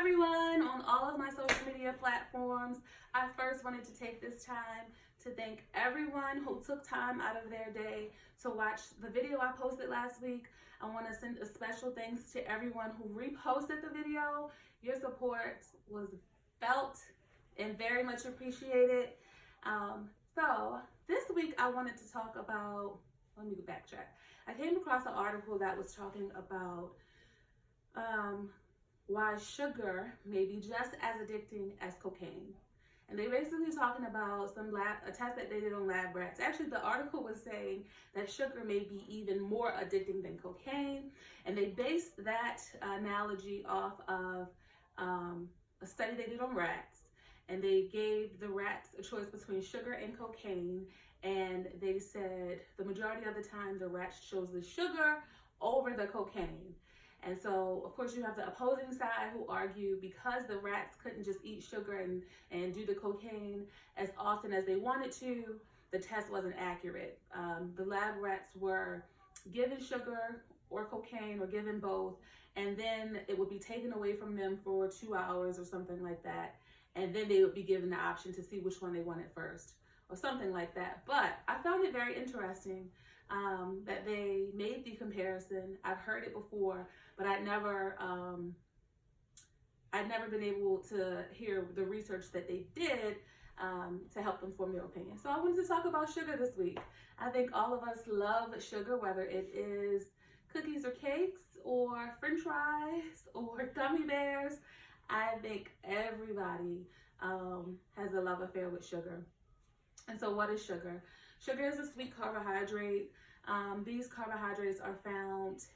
everyone on all of my social media platforms. I first wanted to take this time to thank everyone who took time out of their day to watch the video I posted last week. I want to send a special thanks to everyone who reposted the video. Your support was felt and very much appreciated. So this week I wanted to talk about, let me backtrack. I came across an article that was talking about why sugar may be just as addicting as cocaine. And they basically talking about a test that they did on lab rats. Actually, the article was saying that sugar may be even more addicting than cocaine. And they based that analogy off of a study they did on rats. And they gave the rats a choice between sugar and cocaine. And they said the majority of the time the rats chose the sugar over the cocaine. And so, of course, you have the opposing side who argue because the rats couldn't just eat sugar and do the cocaine as often as they wanted to, the test wasn't accurate. The lab rats were given sugar or cocaine or given both, and then it would be taken away from them for 2 hours or something like that. And then they would be given the option to see which one they wanted first or something like that. But I found it very interesting that they made the comparison. I've heard it before, but I'd never been able to hear the research that they did to help them form their opinion. So I wanted to talk about sugar this week. I think all of us love sugar, whether it is cookies or cakes or french fries or gummy bears. I think everybody has a love affair with sugar. And so what is sugar? Sugar is a sweet carbohydrate. These carbohydrates are found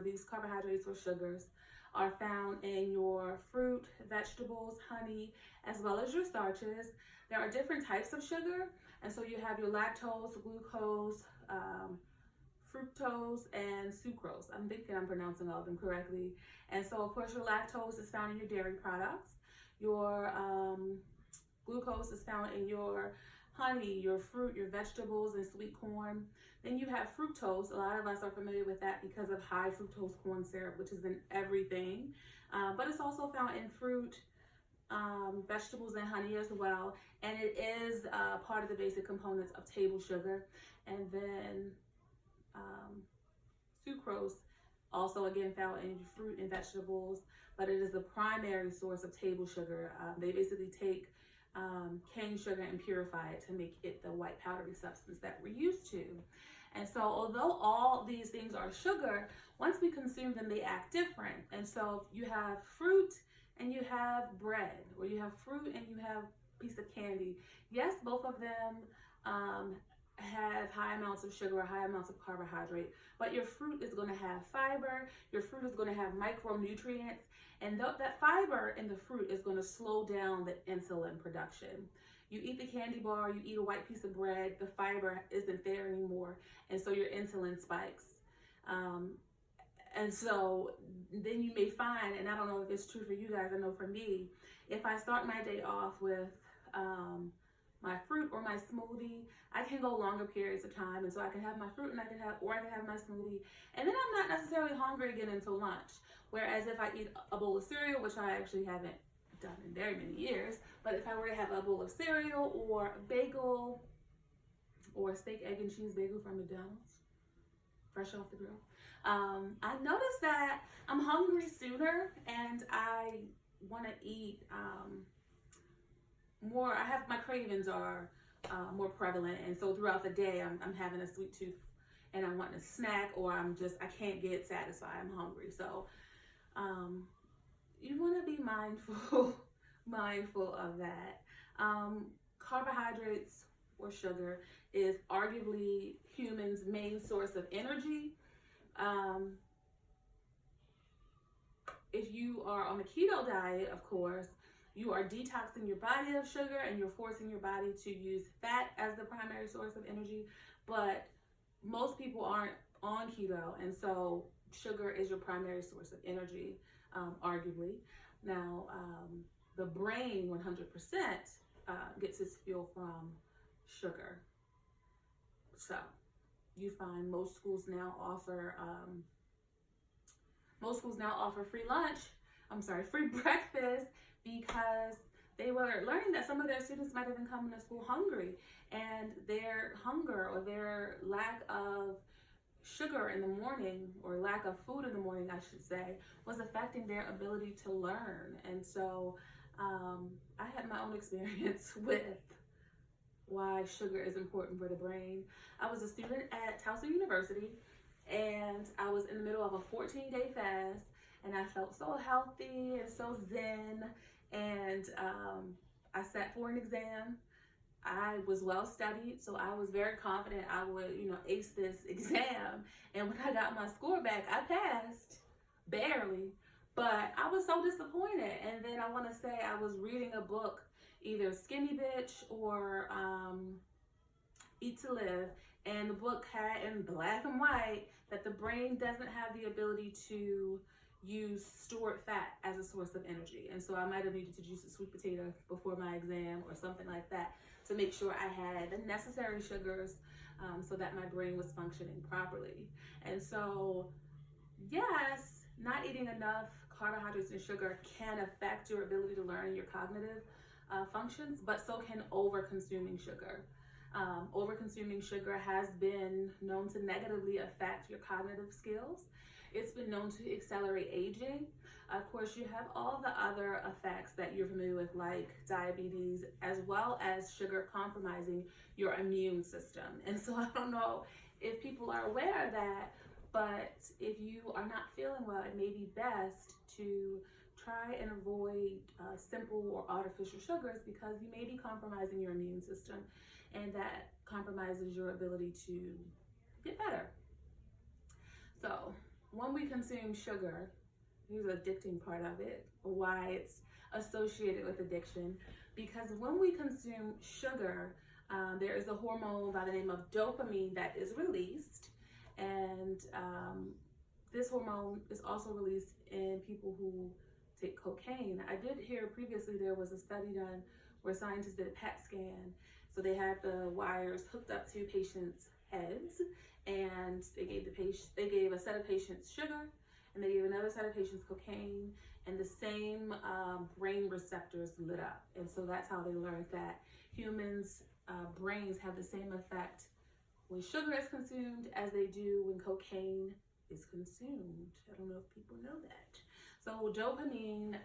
these carbohydrates or sugars are found in your fruit, vegetables, honey, as well as your starches. There are different types of sugar. And so you have your lactose, glucose, fructose, and sucrose. I'm thinking I'm pronouncing all of them correctly. And so, of course, your lactose is found in your dairy products. Your glucose is found in your honey, your fruit, your vegetables, and sweet corn. Then you have fructose. A lot of us are familiar with that because of high fructose corn syrup, which is in everything. But it's also found in fruit, vegetables, and honey as well. And it is part of the basic components of table sugar. And then sucrose, also again found in fruit and vegetables, but it is the primary source of table sugar. They basically take cane sugar and purify it to make it the white powdery substance that we're used to. And so although all these things are sugar, once we consume them, they act different. And so you have fruit and you have bread, or you have fruit and you have a piece of candy. Yes, both of them have high amounts of sugar or high amounts of carbohydrate, but your fruit is going to have fiber, your fruit is going to have micronutrients, and that fiber in the fruit is going to slow down the insulin production. You eat the candy bar, you eat a white piece of bread, the fiber isn't there anymore, and so your insulin spikes. And so then you may find, and I don't know if it's true for you guys, I know for me, if I start my day off with my fruit or my smoothie, I can go longer periods of time, and so I can have my fruit and I can have my smoothie, and then I'm not necessarily hungry again until lunch. Whereas if I eat a bowl of cereal, which I actually haven't done in very many years, but if I were to have a bowl of cereal or a bagel or a steak, egg, and cheese bagel from McDonald's, fresh off the grill, I noticed that I'm hungry sooner and I want to eat more. My cravings are more prevalent, and so throughout the day I'm having a sweet tooth and I'm wanting a snack, or I can't get satisfied, I'm hungry. So you want to be mindful of that. Carbohydrates or sugar is arguably humans' main source of energy. If you are on a keto diet, of course, you are detoxing your body of sugar and you're forcing your body to use fat as the primary source of energy. But most people aren't on keto, and so sugar is your primary source of energy, arguably. Now, the brain 100% gets its fuel from sugar. So you find most schools now offer free lunch free breakfast because they were learning that some of their students might have been coming to school hungry, and their hunger or their lack of sugar in the morning, or lack of food in the morning, I should say, was affecting their ability to learn. And so I had my own experience with why sugar is important for the brain. I was a student at Towson University, and I was in the middle of a 14-day fast, and I felt so healthy and so zen. And I sat for an exam. I was well studied, so I was very confident I would, ace this exam. And when I got my score back, I passed, barely, but I was so disappointed. And then I want to say I was reading a book, either Skinny Bitch or Eat to Live, and the book had in black and white that the brain doesn't have the ability to use stored fat as a source of energy. And so I might have needed to juice a sweet potato before my exam or something like that to make sure I had the necessary sugars so that my brain was functioning properly. And so, yes, not eating enough carbohydrates and sugar can affect your ability to learn your cognitive functions, but so can over-consuming sugar. Over-consuming sugar has been known to negatively affect your cognitive skills. It's been known to accelerate aging. Of course, you have all the other effects that you're familiar with, like diabetes, as well as sugar compromising your immune system. And so I don't know if people are aware of that, but if you are not feeling well, it may be best to try and avoid simple or artificial sugars, because you may be compromising your immune system, and that compromises your ability to get better. So when we consume sugar, here's the addicting part of it, why it's associated with addiction. Because when we consume sugar, there is a hormone by the name of dopamine that is released. And this hormone is also released in people who take cocaine. I did hear previously there was a study done where scientists did a PET scan. So they had the wires hooked up to patients' heads, and they gave a set of patients sugar, and they gave another set of patients cocaine, and the same brain receptors lit up. And so that's how they learned that humans' brains have the same effect when sugar is consumed as they do when cocaine is consumed. I don't know if people know that. So dopamine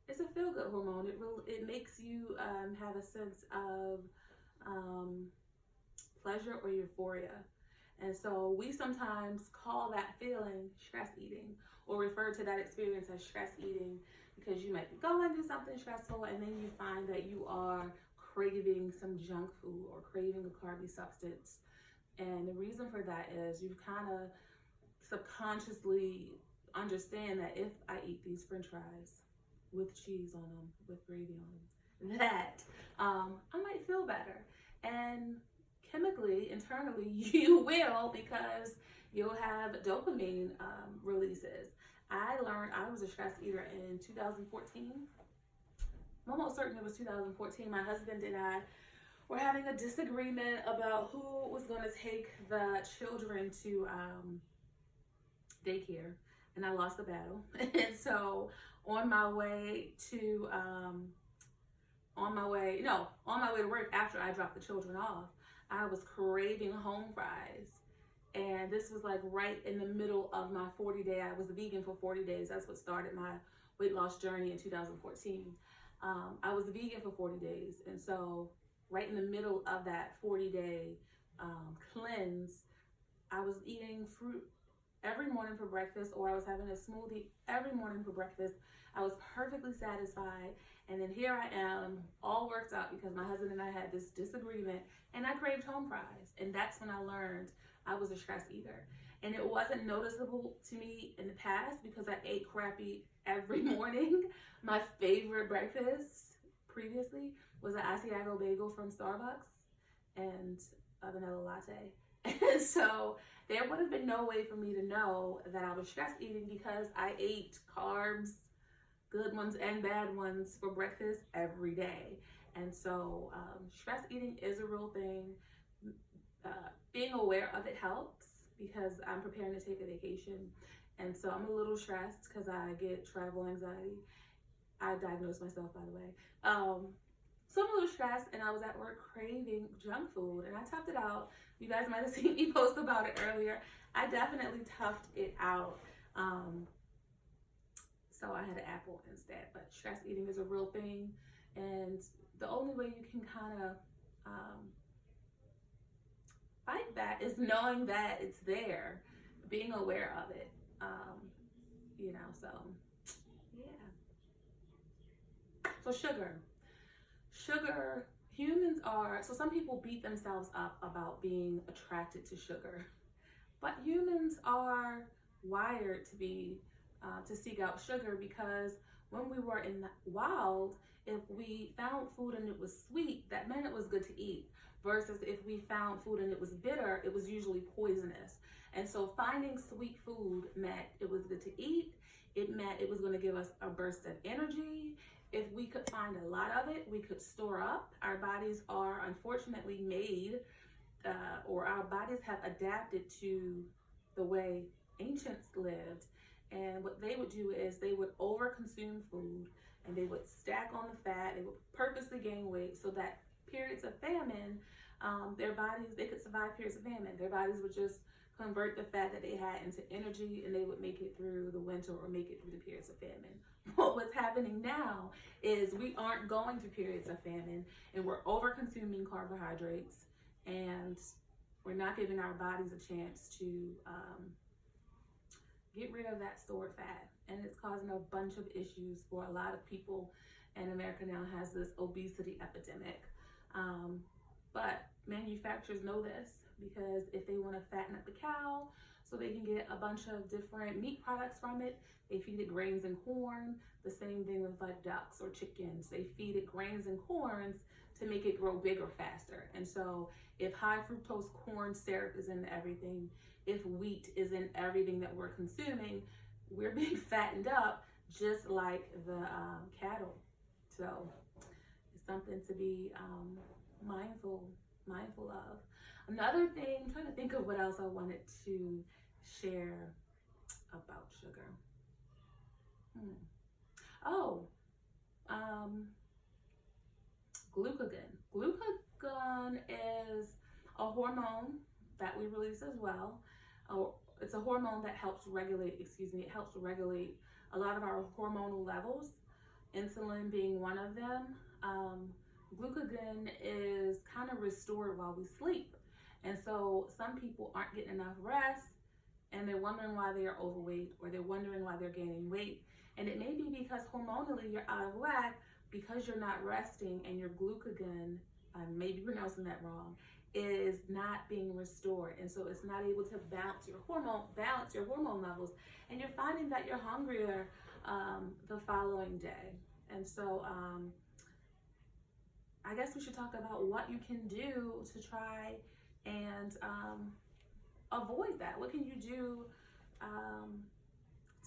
is a feel-good hormone. It makes you have a sense of pleasure or euphoria. And so we sometimes call that feeling stress eating, or refer to that experience as stress eating, because you might be going through something stressful and then you find that you are craving some junk food or craving a carby substance. And the reason for that is you kind of subconsciously understand that if I eat these French fries with cheese on them, with gravy on them, that I might feel better. And chemically, internally, you will, because you'll have dopamine releases. I learned I was a stress eater in 2014. I'm almost certain it was 2014. My husband and I were having a disagreement about who was going to take the children to daycare, and I lost the battle. And so on my way to work, after I dropped the children off, I was craving home fries. And this was like right in the middle of my 40-day. I was a vegan for 40 days. That's what started my weight loss journey in 2014. I was a vegan for 40 days. And so right in the middle of that 40-day cleanse, I was eating fruit every morning for breakfast, or I was having a smoothie every morning for breakfast. I was perfectly satisfied. And then here I am, all worked out because my husband and I had this disagreement, and I craved home fries. And that's when I learned I was a stress eater. And it wasn't noticeable to me in the past because I ate crappy every morning. My favorite breakfast previously was an Asiago bagel from Starbucks and a vanilla latte. And so there would have been no way for me to know that I was stress eating, because I ate carbs, good ones and bad ones, for breakfast every day. And so stress eating is a real thing. Being aware of it helps, because I'm preparing to take a vacation, And so I'm a little stressed because I get travel anxiety. I diagnosed myself, by the way. So I'm a little stressed, and I was at work craving junk food, and I toughed it out. You guys might have seen me post about it earlier. I definitely toughed it out. So I had an apple instead, but stress eating is a real thing, and the only way you can kind of fight that is knowing that it's there, being aware of it. So yeah. So sugar, humans are, so some people beat themselves up about being attracted to sugar, but humans are wired to be to seek out sugar, because when we were in the wild, if we found food and it was sweet, that meant it was good to eat, versus if we found food and it was bitter, it was usually poisonous. And so finding sweet food meant it was good to eat. It meant it was going to give us a burst of energy. If we could find a lot of it, we could store up. Our bodies are unfortunately made, or our bodies have adapted to the way ancients lived. And what they would do is they would overconsume food, and they would stack on the fat. They would purposely gain weight so that periods of famine, their bodies, they could survive periods of famine. Their bodies would just convert the fat that they had into energy, and they would make it through the winter or make it through the periods of famine. But what's happening now is we aren't going through periods of famine, and we're over-consuming carbohydrates, and we're not giving our bodies a chance to get rid of that stored fat. And it's causing a bunch of issues for a lot of people, and America now has this obesity epidemic. But manufacturers know this, because if they want to fatten up the cow so they can get a bunch of different meat products from it, they feed it grains and corn. The same thing with like ducks or chickens. They feed it grains and corns to make it grow bigger faster. And so if high fructose corn syrup is in everything, if wheat is in everything that we're consuming, we're being fattened up just like the cattle. So it's something to be mindful of. Another thing, I'm trying to think of what else I wanted to share about sugar. Glucagon. Glucagon is a hormone that we release as well. It's a hormone that helps regulate, it helps regulate a lot of our hormonal levels, insulin being one of them. Glucagon is kind of restored while we sleep. And so some people aren't getting enough rest, and they're wondering why they are overweight, or they're wondering why they're gaining weight. And it may be because hormonally you're out of whack, because you're not resting, and your glucagon, I may be pronouncing that wrong, is not being restored. And so it's not able to balance your hormone levels. And you're finding that you're hungrier the following day. And so I guess we should talk about what you can do to try and avoid that. What can you do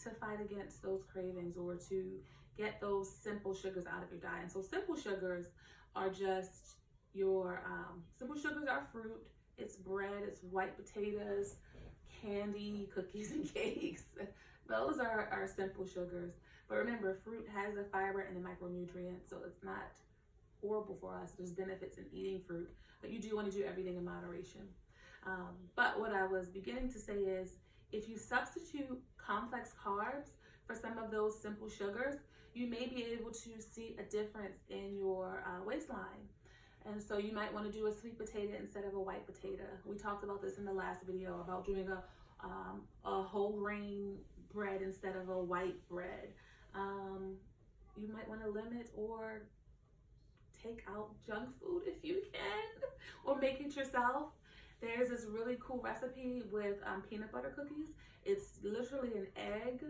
to fight against those cravings, or to get those simple sugars out of your diet? And so simple sugars are just your, simple sugars are fruit, it's bread, it's white potatoes, candy, cookies, and cakes. Those are simple sugars. But remember, fruit has the fiber and the micronutrients, so it's not horrible for us. There's benefits in eating fruit, but you do want to do everything in moderation. But what I was beginning to say is, if you substitute complex carbs for some of those simple sugars, you may be able to see a difference in your waistline. And so you might want to do a sweet potato instead of a white potato. We talked about this in the last video about doing a whole grain bread instead of a white bread. You might want to limit or take out junk food if you can, or make it yourself. There's this really cool recipe with peanut butter cookies. It's literally an egg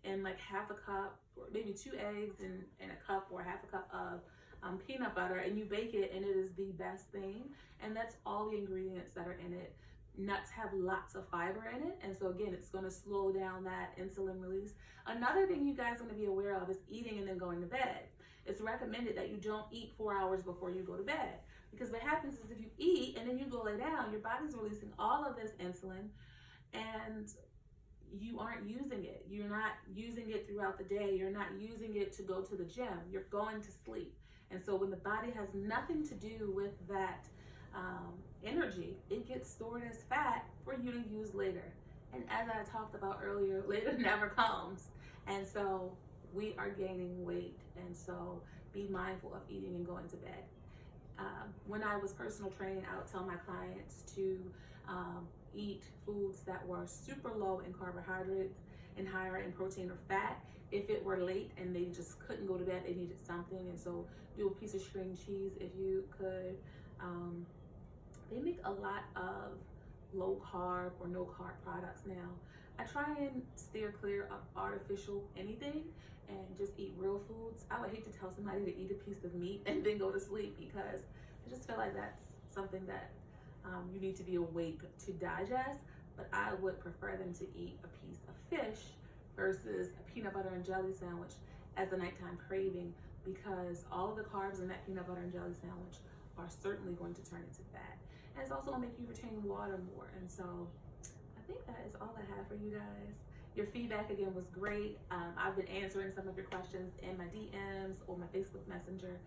and like half a cup, or maybe 2 eggs and a cup or half a cup of peanut butter, and you bake it, and it is the best thing. And that's all the ingredients that are in it. Nuts have lots of fiber in it, and so again, it's going to slow down that insulin release. Another thing you guys want to be aware of is eating and then going to bed. It's recommended that you don't eat 4 hours before you go to bed, because what happens is if you eat and then you go lay down, your body's releasing all of this insulin, and you aren't using it. You're not using it throughout the day. You're not using it to go to the gym. You're going to sleep. And so when the body has nothing to do with that energy, it gets stored as fat for you to use later. And as I talked about earlier, later never comes. And so we are gaining weight. And so be mindful of eating and going to bed. When I was personal training, I would tell my clients to eat foods that were super low in carbohydrates and higher in protein or fat. If it were late and they just couldn't go to bed, they needed something. And so do a piece of string cheese if you could. They make a lot of low carb or no carb products now. I try and steer clear of artificial anything and just eat real foods. I would hate to tell somebody to eat a piece of meat and then go to sleep, because I just feel like that's something that you need to be awake to digest. But I would prefer them to eat a piece of fish versus a peanut butter and jelly sandwich as a nighttime craving, because all of the carbs in that peanut butter and jelly sandwich are certainly going to turn into fat. And it's also gonna make you retain water more. And so I think that is all I have for you guys. Your feedback again was great. I've been answering some of your questions in my DMs or my Facebook Messenger.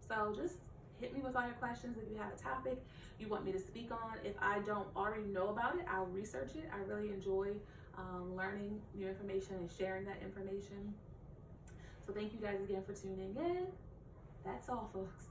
So just hit me with all your questions if you have a topic you want me to speak on. If I don't already know about it, I'll research it. I really enjoy learning new information and sharing that information. So thank you guys again for tuning in. That's all, folks.